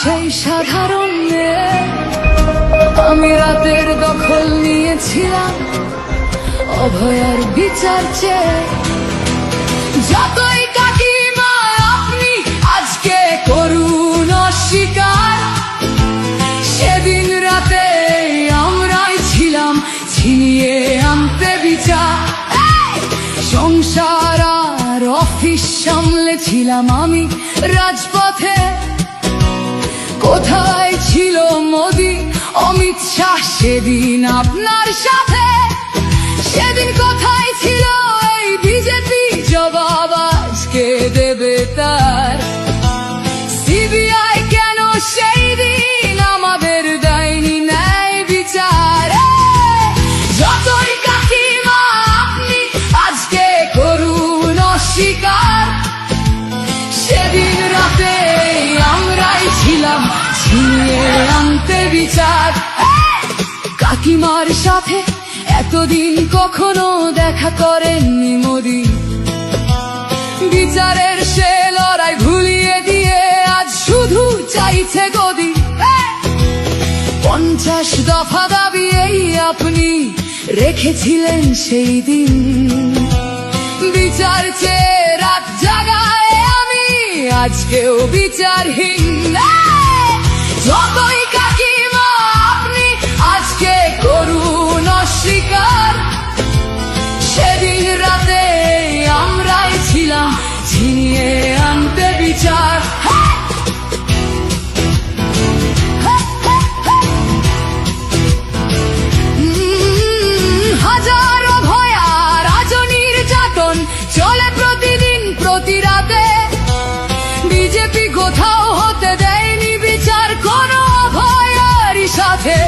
সেই সাধারণ মেয়ে। আমি রাতের দখল নিয়েছিলাম অভয়ার বিচার চেয়ে। যতই কাকিমা আপনি আজকে করুন অস্বীকার, সেদিন রাতে আমরাই ছিলাম ছিনিয়ে আনতে বিচার। সংসার আর অফিস সামলেছিলাম আমি রাজপথে। কোথায় ছিল মোদি অমিত শাহ সেদিন আপনার সাথে? সেদিন কোথায় ছিল এই বিজেপি? জবাব আজকে দেবে তার। সিবিআই কেন সেই দিন আমাদের দেয়নি ন্যায় বিচার? যতই কাকিমা আপনি আজকে করুন অস্বীকার, সেদিন রাতে আমরাই ছিলাম ছিনিয়ে আনতে বিচার। কাকিমার সাথে এতদিন কখনো দেখা করেননি মোদি। বিচারের সে লড়াই ভুলিয়ে দিয়ে আজ শুধু চাইছে গদি। 50 দফা দাবি এই আপনি রেখেছিলেন সেই দিন। বিচার চেয়ে রাত জাগায় আমি আজকেও বিচারহীন। যতই কাকিমা আপনি আজকে করুন অস্বীকার, সেদিন রাতে আমরাই ছিলাম ছিনিয়ে আনতে বিচার। হাজারো ভয়া রাজনীর যাতন চলে প্রতিদিন প্রতি রাতে। বিজেপি কোথাও হতে দেয়নি বিচার কোনো অভয়ারই সাথে।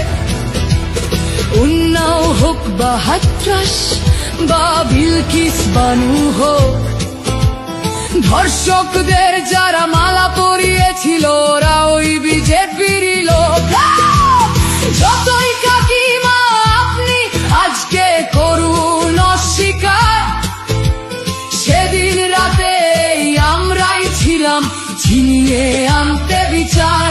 উন্নাও হোক বা হাতরাস বা বিলকিস বানু হোক, ধর্ষকদের যারা মালা পরিয়েছিল ওরা ওই বিজেপিরই লোক। যতই কাকিমা আপনি আজকে করুন অস্বীকার, সেদিন রাতে আমরাই ছিলাম ছিনিয়ে আনতে বিচার।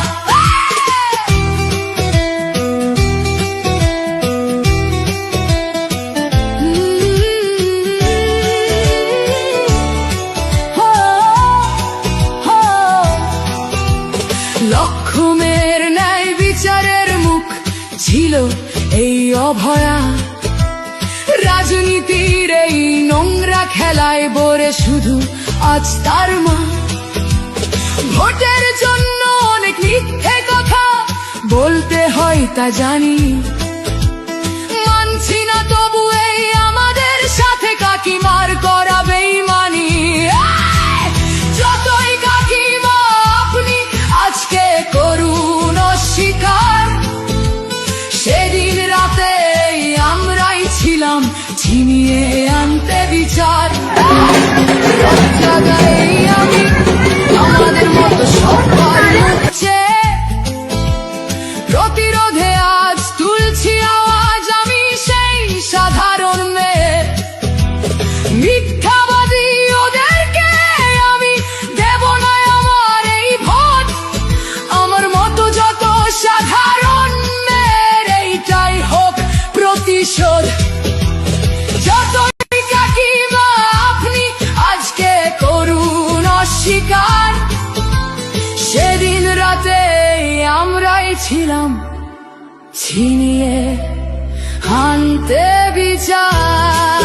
লক্ষ্যমের ন্যায় বিচারের মুখ ছিল এই অভয়া। রাজনীতির এই নোংরা খেলায় বরে শুধু আজ তার মা। ভোটের জন্য অনেক মিথ্যে কথা বলতে হয় তা জানি, মানছি না তবু এই আমাদের সাথে কাকিমার করা বেইমানি। যতই কাকিমা আপনি আজকে করুন অস্বীকার, সেদিন রাতে আমরাই ছিলাম ছিনিয়ে আনতে বিচার। আমি আমাদের মতো সবার মুখে প্রতিরোধে আজ তুলছি আওয়াজ আমি সেই সাধারণ মেয়ে। মিথ্যাবাদী ওদেরকে আমি দেব না আমার এই ভোট। আমার মতো যত সাধারণ মেয়ের এইটাই হোক প্রতিশোধ। যতই কাকিমা আপনি আজকে করুন অস্বীকার, সেদিন রাতে আমরাই ছিলাম ছিনিয়ে আনতে বিচার।